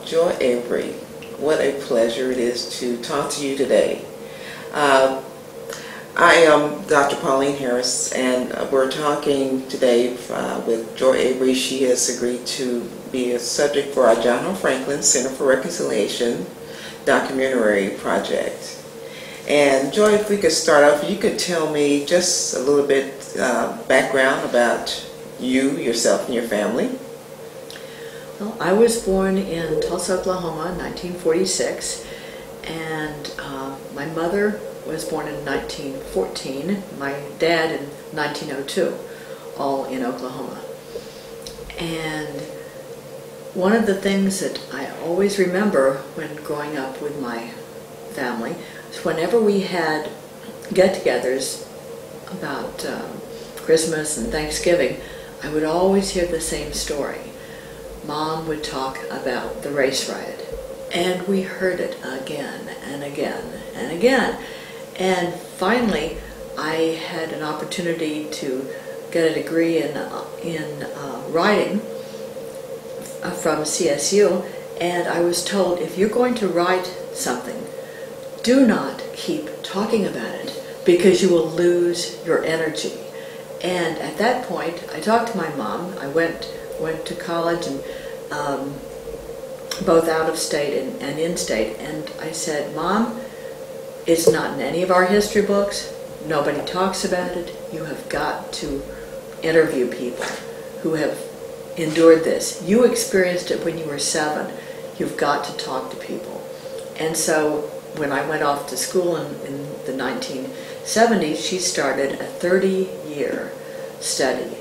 Joy Avery, what a pleasure it is to talk to you today. I am Dr. Pauline Harris, and we're talking today with Joy Avery. She has agreed to be a subject for our John H. Franklin Center for Reconciliation documentary project. And Joy, if we could start off, you could tell me just a little bit background about you, yourself, and your family. Well, I was born in Tulsa, Oklahoma in 1946, and my mother was born in 1914, my dad in 1902, all in Oklahoma. And one of the things that I always remember when growing up with my family is whenever we had get-togethers about Christmas and Thanksgiving, I would always hear the same story. Mom would talk about the race riot, and we heard it again and again and again. And finally, I had an opportunity to get a degree in writing from CSU, and I was told, if you're going to write something, do not keep talking about it because you will lose your energy. And at that point, I talked to my mom. I went to college, and both out of state and in state, and I said, Mom, it's not in any of our history books. Nobody talks about it. You have got to interview people who have endured this. You experienced it when you were 7. You've got to talk to people. And so when I went off to school in the 1970s, she started a 30-year study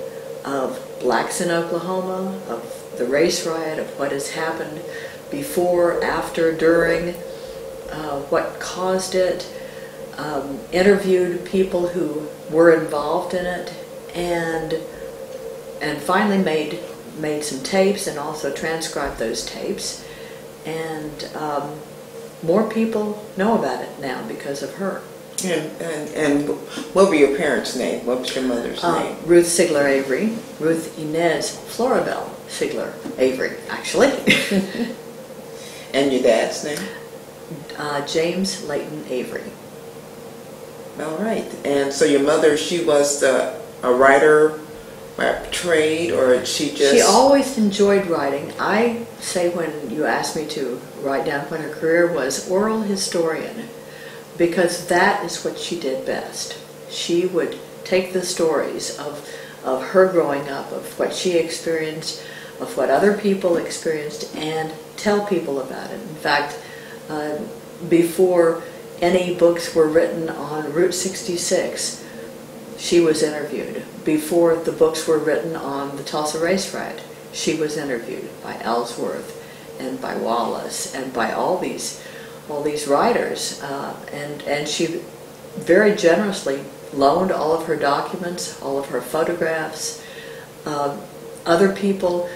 of blacks in Oklahoma, of the race riot, of what has happened before, after, during, what caused it, interviewed people who were involved in it, and finally made some tapes and also transcribed those tapes. And more people know about it now because of her. And what were your parents' name? What was your mother's name? Ruth Sigler Avery. Ruth Inez Floribel Sigler Avery, actually. And your dad's name? James Layton Avery. All right. And so your mother, she was a writer by trade, or she just... She always enjoyed writing. I say, when you asked me to write down what her career was, oral historian, because that is what she did best. She would take the stories of her growing up, of what she experienced, of what other people experienced, and tell people about it. In fact, before any books were written on Route 66, she was interviewed. Before the books were written on the Tulsa Race Riot, she was interviewed by Ellsworth and by Wallace and by all these writers, and she very generously loaned all of her documents, all of her photographs. Other people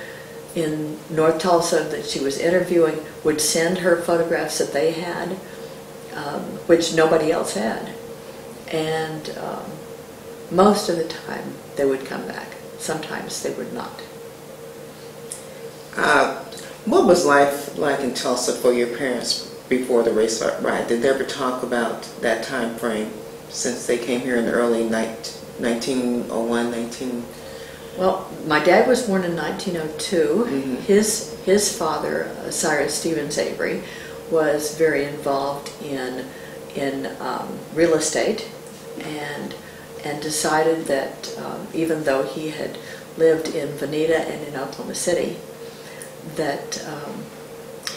in North Tulsa that she was interviewing would send her photographs that they had, which nobody else had. And most of the time they would come back. Sometimes they would not. What was life like in Tulsa for your parents before the race riot? Did they ever talk about that time frame since they came here in the early 1901? Well, my dad was born in 1902. Mm-hmm. His father, Cyrus Stevens Avery, was very involved in real estate, and decided that even though he had lived in Veneta and in Oklahoma City, that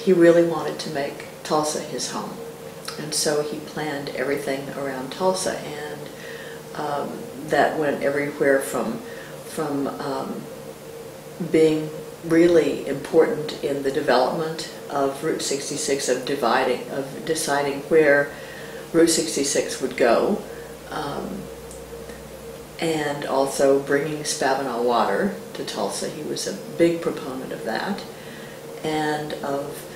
he really wanted to make Tulsa his home. And so he planned everything around Tulsa, and that went everywhere from being really important in the development of Route 66, of deciding where Route 66 would go, and also bringing Spavinaw water to Tulsa. He was a big proponent of that, and of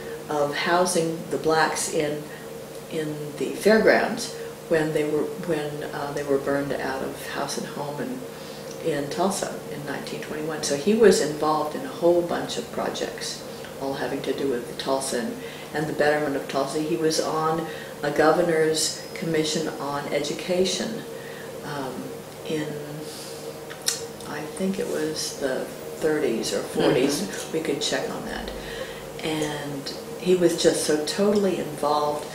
housing the blacks in the fairgrounds when they were burned out of house and home in Tulsa in 1921. So he was involved in a whole bunch of projects all having to do with Tulsa and the betterment of Tulsa. He was on a governor's commission on education in, I think it was the 30s or 40s. We could check on that. And he was just so totally involved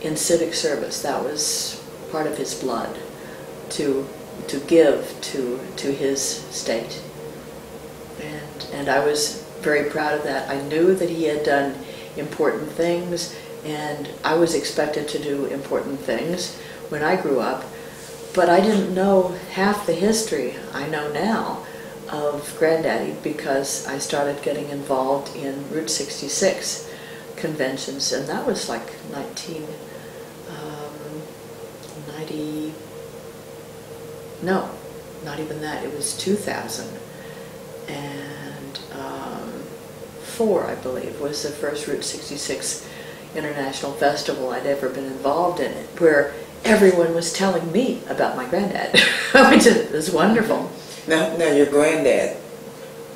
in civic service. That was part of his blood, to give to his state. And I was very proud of that. I knew that he had done important things, and I was expected to do important things when I grew up, but I didn't know half the history I know now of Granddaddy, because I started getting involved in Route 66 conventions, and that was like 1990, no, not even that, it was 2004, I believe, was the first Route 66 International Festival I'd ever been involved in, it, where everyone was telling me about my granddad, which was wonderful. Now your granddad,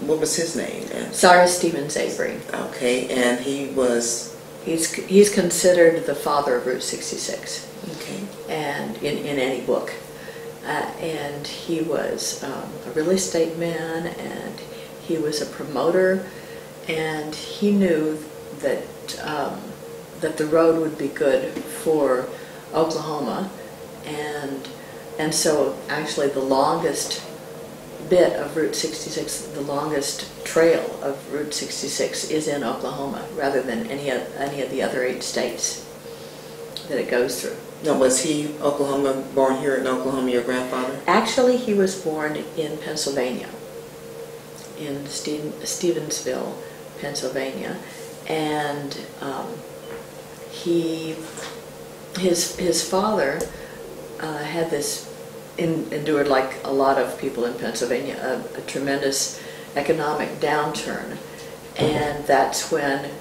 what was his name? Cyrus Stevens Avery. Okay, and he was... He's considered the father of Route 66. Okay. And in any book. And he was a real estate man, and he was a promoter, and he knew that that the road would be good for Oklahoma, and so actually the longest bit of Route 66, the longest trail of Route 66 is in Oklahoma, rather than any of the other 8 states that it goes through. Now, was he born here in Oklahoma, your grandfather? Actually, he was born in Pennsylvania, in Stevensville, Pennsylvania, and his father had this, endured, like a lot of people in Pennsylvania, a tremendous economic downturn, and that's when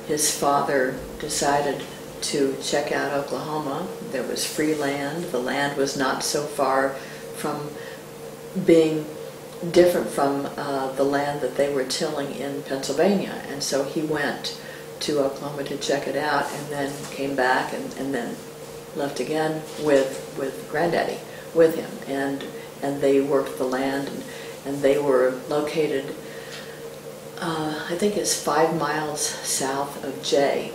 his father decided to check out Oklahoma. There was free land. The land was not so far from being different from the land that they were tilling in Pennsylvania, and so he went to Oklahoma to check it out, and then came back and then left again with Granddaddy with him, and they worked the land, and they were located I think it's 5 miles south of Jay,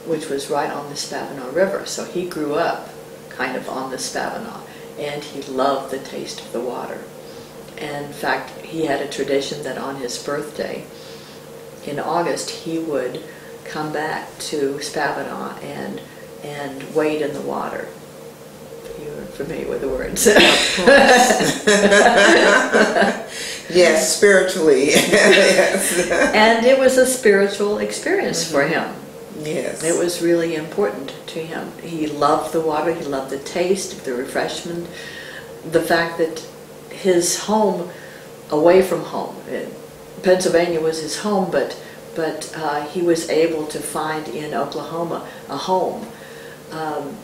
which was right on the Spavinaw River. So he grew up kind of on the Spavinaw, and he loved the taste of the water. And in fact, he had a tradition that on his birthday in August he would come back to Spavinaw and wade in the water. You're familiar with the words. Of course. Yes, spiritually. Yes. And it was a spiritual experience for him. Yes. It was really important to him. He loved the water, he loved the taste, the refreshment, the fact that his home, away from home, Pennsylvania was his home, but he was able to find in Oklahoma a home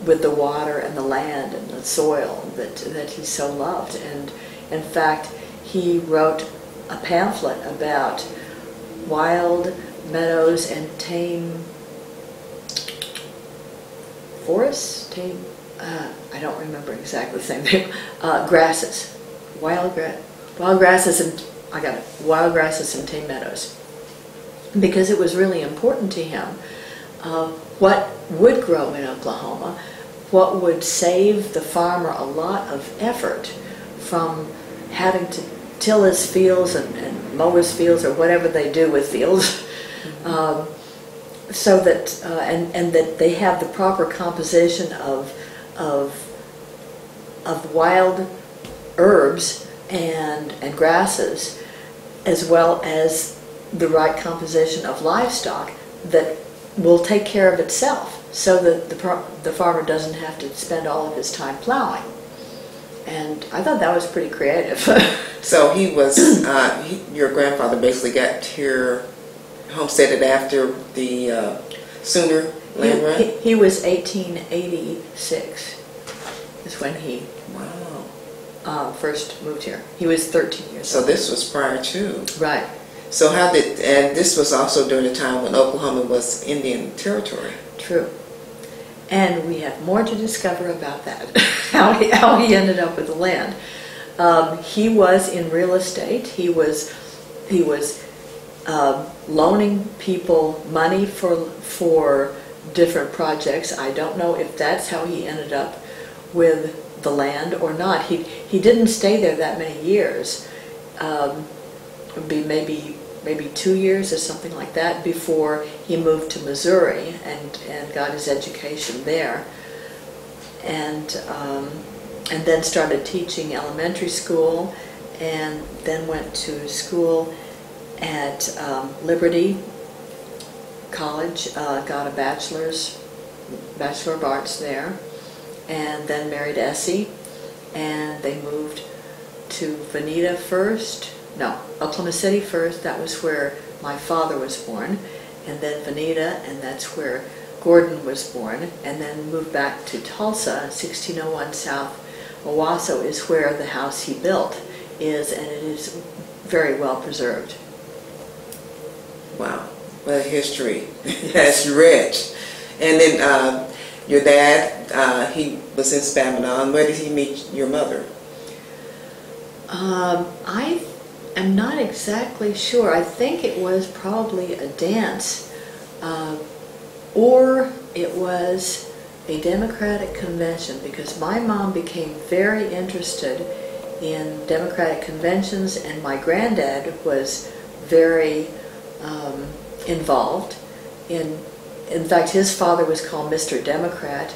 with the water and the land and the soil that he so loved. And in fact, he wrote a pamphlet about wild meadows and tame forests, I don't remember exactly the same name, grasses, wild grasses and, wild grasses and tame meadows. Because it was really important to him what would grow in Oklahoma, what would save the farmer a lot of effort from having to till his fields and mow his fields, or whatever they do with fields, so that and that they have the proper composition of wild herbs and grasses, as well as the right composition of livestock that will take care of itself, so that the farmer doesn't have to spend all of his time plowing. And I thought that was pretty creative. So he was, your grandfather basically got here, homesteaded after the Sooner land run? He was 1886 is when he first moved here. He was 13 years old. So this was prior to. Right. So and this was also during the time when Oklahoma was Indian territory. True. And we have more to discover about that, how he ended up with the land. He was in real estate. He was loaning people money for different projects. I don't know if that's how he ended up with the land or not. He didn't stay there that many years. It would be maybe 2 years or something like that before he moved to Missouri and got his education there, and then started teaching elementary school, and then went to school at Liberty College, got a Bachelor of Arts there, and then married Essie, and they moved to Veneta first. No, Oklahoma City first. That was where my father was born, and then Veneta, and that's where Gordon was born, and then moved back to Tulsa, 1601 South Owasso is where the house he built is, and it is very well preserved. Wow, what a history. That's rich. And then your dad, he was in Spamanon. Where did he meet your mother? I'm not exactly sure. I think it was probably a dance, or it was a Democratic convention, because my mom became very interested in Democratic conventions, and my granddad was very involved in fact, his father was called Mr. Democrat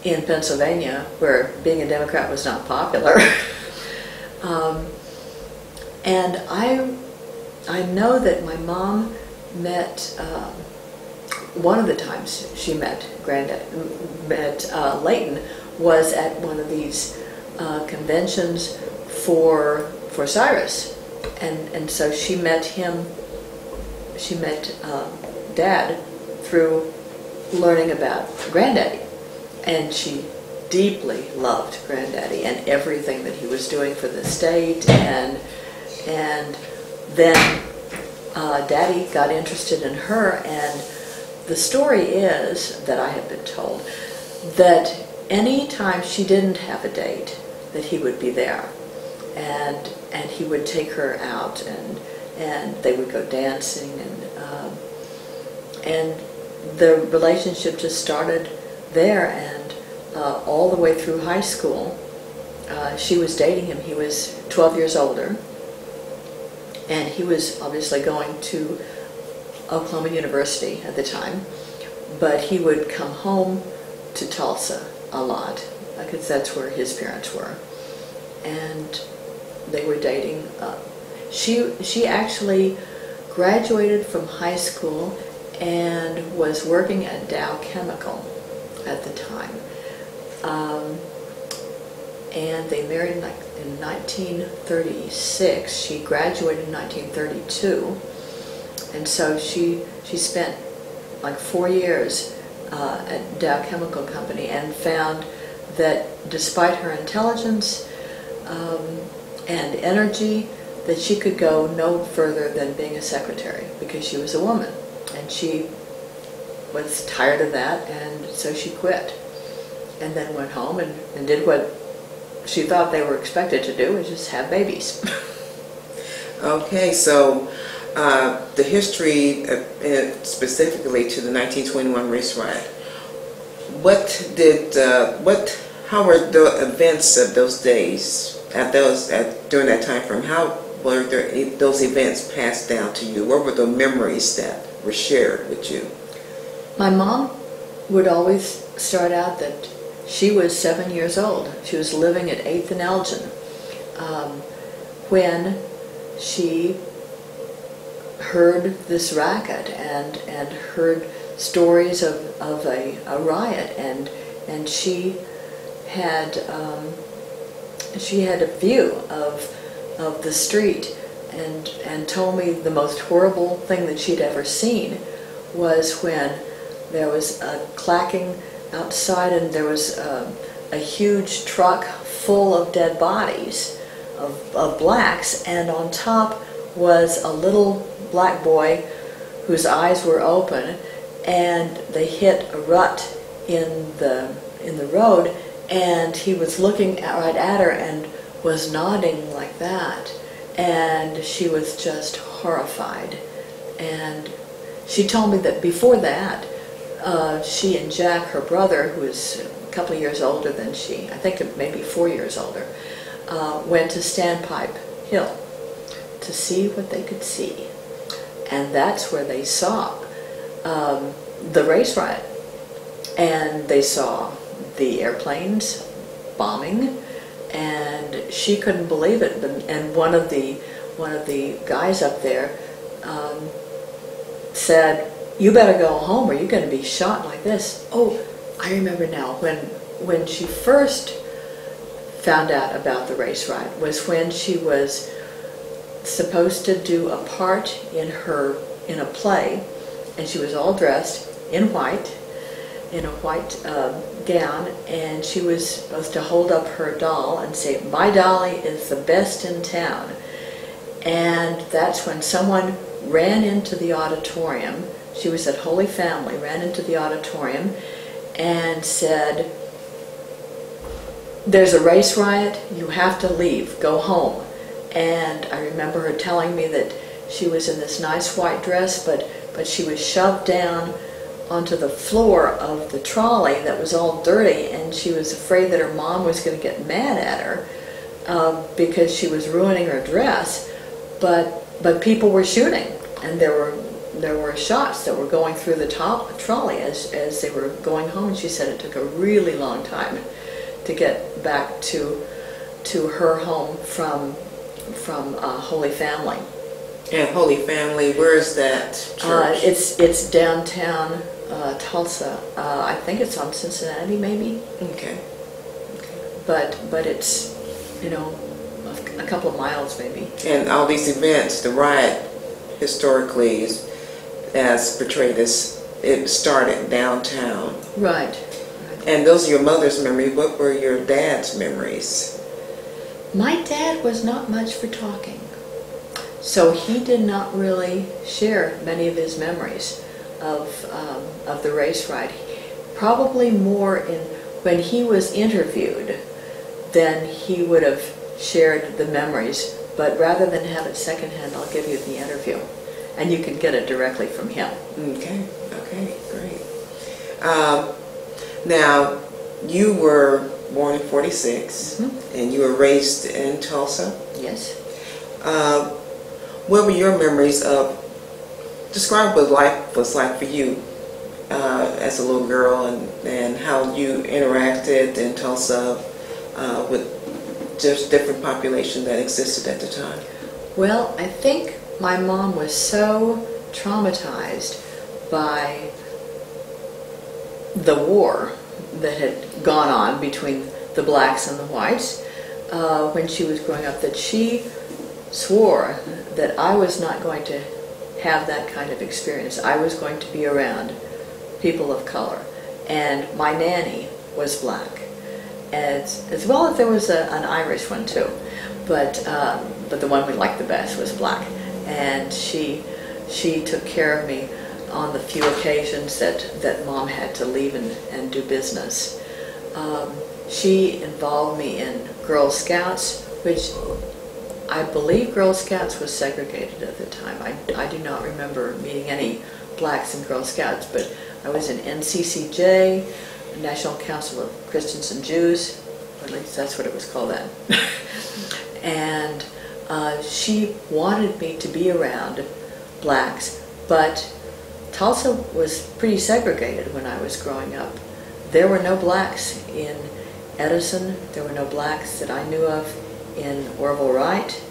in Pennsylvania, where being a Democrat was not popular. And I know that my mom met, one of the times she met Leighton was at one of these conventions for Cyrus, and so she met Dad through learning about Granddaddy, and she deeply loved Granddaddy and everything that he was doing for the state, and then Daddy got interested in her, and the story is, that I have been told, that any time she didn't have a date, that he would be there, and he would take her out, and they would go dancing, and the relationship just started there, and all the way through high school. She was dating him. He was 12 years older, and he was obviously going to Oklahoma University at the time, but he would come home to Tulsa a lot, because that's where his parents were, and they were dating. She actually graduated from high school and was working at Dow Chemical at the time. And they married in 1936. She graduated in 1932. And so she spent like 4 years at Dow Chemical Company, and found that despite her intelligence and energy, that she could go no further than being a secretary, because she was a woman. And she was tired of that, and so she quit, and then went home and did what she thought they were expected to do, is just have babies. Okay, so the history, specifically to the 1921 race riot, how were the events of those days, during that time frame, how were those events passed down to you? What were the memories that were shared with you? My mom would always start out that she was 7 years old. She was living at 8th and Elgin when she heard this racket and heard stories of a riot, and she had a view of the street, and told me the most horrible thing that she'd ever seen was when there was a clacking outside, and there was a huge truck full of dead bodies of blacks, and on top was a little black boy whose eyes were open, and they hit a rut in the road, and he was looking right at her and was nodding like that, and she was just horrified. And she told me that before that, she and Jack, her brother, who was a couple of years older than she, I think maybe 4 years older, went to Standpipe Hill to see what they could see. And that's where they saw the race riot. And they saw the airplanes bombing, and she couldn't believe it. And one of the guys up there said, "You better go home or you're going to be shot like this." Oh, I remember now, when she first found out about the race riot was when she was supposed to do a part in a play, and she was all dressed in white, in a white gown, and she was supposed to hold up her doll and say, "My dolly is the best in town." And that's when someone ran into the auditorium. She was at Holy Family, ran into the auditorium and said, "There's a race riot, you have to leave, go home." And I remember her telling me that she was in this nice white dress, but she was shoved down onto the floor of the trolley that was all dirty, and she was afraid that her mom was going to get mad at her because she was ruining her dress. But people were shooting, and there were shots that were going through the trolley as they were going home. She said it took a really long time to get back to her home from Holy Family. And Holy Family, where is that church? It's downtown Tulsa. I think it's on Cincinnati, maybe. Okay. But it's, a couple of miles maybe. And all these events, the riot historically is as portrayed as it started downtown. Right. And those are your mother's memories. What were your dad's memories? My dad was not much for talking, so he did not really share many of his memories of the race riot. Probably more when he was interviewed, then he would have shared the memories. But rather than have it secondhand, I'll give you the interview, and you can get it directly from him. Okay, great. Now, you were born in 46, and you were raised in Tulsa? Yes. What were your memories of, describe what life was like for you as a little girl, and how you interacted in Tulsa with just different population that existed at the time? Well, I think my mom was so traumatized by the war that had gone on between the blacks and the whites when she was growing up, that she swore that I was not going to have that kind of experience. I was going to be around people of color, and my nanny was black, as well as there was an Irish one too, but the one we liked the best was black, and she took care of me on the few occasions that Mom had to leave and do business. She involved me in Girl Scouts, which I believe Girl Scouts was segregated at the time. I do not remember meeting any blacks in Girl Scouts, but I was in NCCJ, National Council of Christians and Jews, or at least that's what it was called then. And she wanted me to be around blacks, but Tulsa was pretty segregated when I was growing up. There were no blacks in Edison. There were no blacks that I knew of in Orville Wright,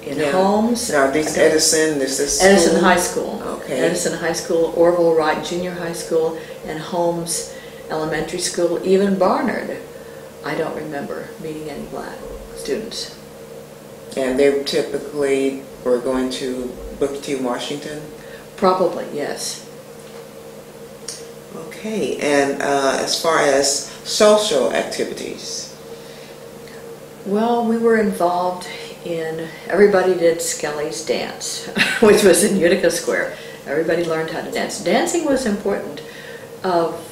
in Holmes. Now, this Edison, this is Edison High School. Okay. Edison High School, Orville Wright Junior High School, and Holmes Elementary School, even Barnard. I don't remember meeting any black students. And they typically were going to Booker T. Washington? Probably, yes. Okay, and as far as social activities? Well, we were involved everybody did Skelly's dance, which was in Utica Square. Everybody learned how to dance. Dancing was important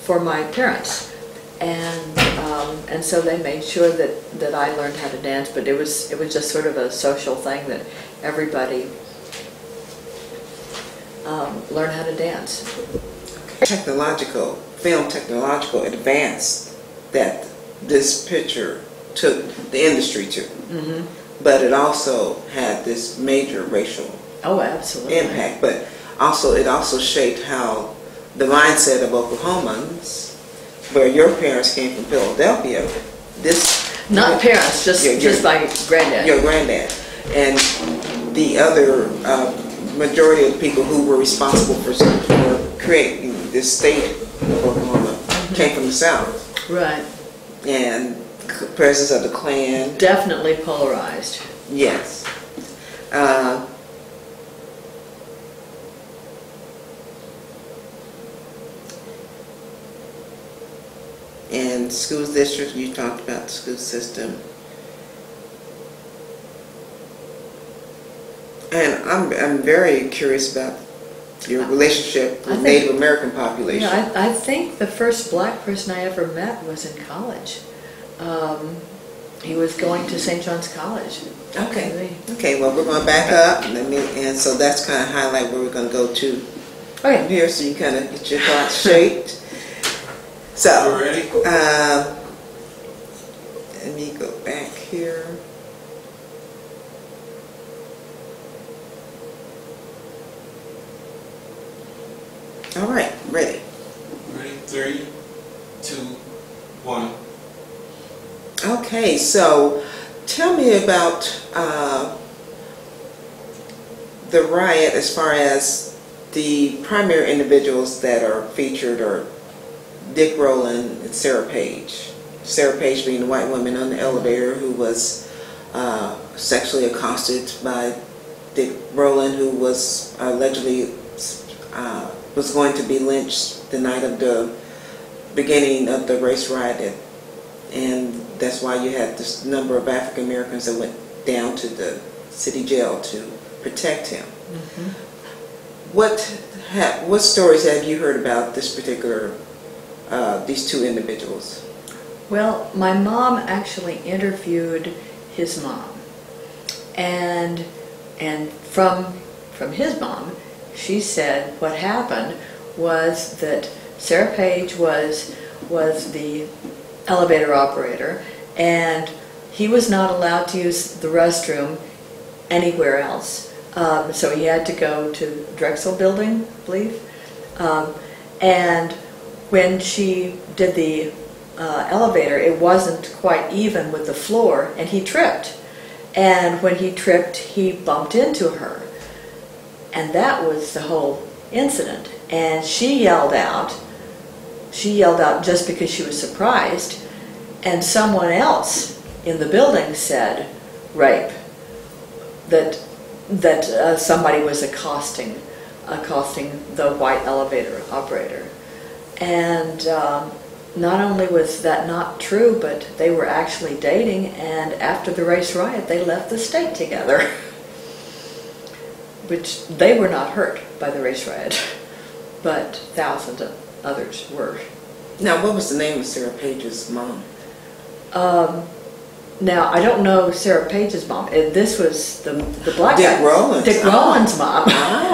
for my parents, and so they made sure that I learned how to dance. But it was just sort of a social thing that everybody learned how to dance. Film technological advance that this picture took the industry to. Mm-hmm. But it also had this major racial impact. But it also shaped how the mindset of Oklahomans, where your parents came from Philadelphia, not parents, just my granddad. Your granddad. And the other majority of the people who were responsible for creating this state of Oklahoma came from the South. Right. And presence of the Klan. Definitely polarized. Yes. And school districts, you talked about the school system. And I'm very curious about your relationship with Native American population. Yeah, I think the first black person I ever met was in college. He was going to St. John's College. Okay. Okay, well, we're going to back up, and so that's kind of highlight where we're going to go to here, so you kind of get your thoughts shaped. So, you ready? Let me go back here. All right, ready. Ready? 3, 2, 1. Okay, so tell me about the riot as far as the primary individuals that are featured are Dick Rowland and Sarah Page. Sarah Page being the white woman on the elevator who was sexually accosted by Dick Rowland, who was allegedly was going to be lynched the night of the beginning of the race riot, and that's why you had this number of African Americans that went down to the city jail to protect him. Mm-hmm. What stories have you heard about this particular these two individuals? Well, my mom actually interviewed his mom, and from his mom, she said what happened was that Sarah Page was the elevator operator, and he was not allowed to use the restroom anywhere else. So he had to go to Drexel Building, I believe. And when she did the elevator, it wasn't quite even with the floor, and he tripped. And when he tripped, he bumped into her. And that was the whole incident. And she yelled out just because she was surprised, and someone else in the building said rape, that somebody was accosting the white elevator operator. And not only was that not true, but they were actually dating, and after the race riot they left the state together. Which they were not hurt by the race riot, but thousands of others were. Now, what was the name of Sarah Page's mom? Now, I don't know Sarah Page's mom. This was the black Dick guy. Rowland's. Dick Rowland's mom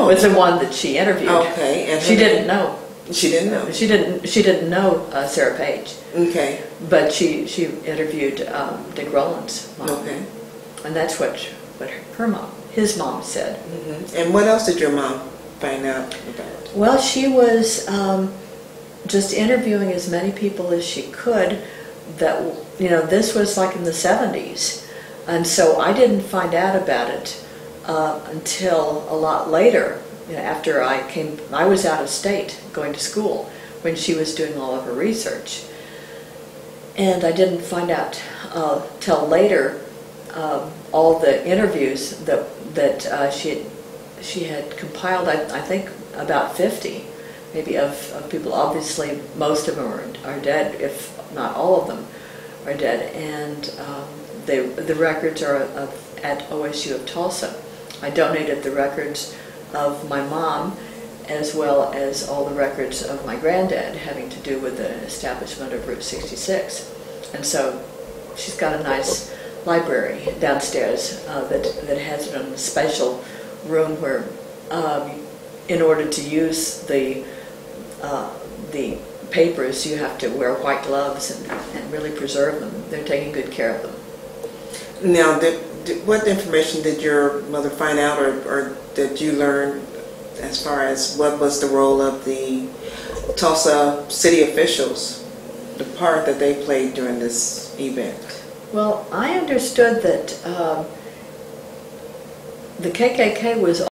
was the one that she interviewed. Okay, and she didn't know. She didn't know. She didn't know Sarah Page. Okay. But she interviewed Dick Rowland's mom. Okay. And that's what his mom said. Mm-hmm. And what else did your mom find out about? Well, she was just interviewing as many people as she could. That, this was like in the 70s, and so I didn't find out about it until a lot later. After I was out of state going to school when she was doing all of her research, and I didn't find out till later all the interviews that she had compiled. I think about 50, maybe of people. Obviously, most of them are dead, if not all of them are dead, and the records are of at OSU of Tulsa. I donated the records of my mom as well as all the records of my granddad having to do with the establishment of Route 66. And so she's got a nice library downstairs that has it in a special room where in order to use the papers you have to wear white gloves and really preserve them. They're taking good care of them. Now, what information did your mother find out, or did you learn as far as what was the role of the Tulsa city officials, the part that they played during this event? Well, I understood that the KKK was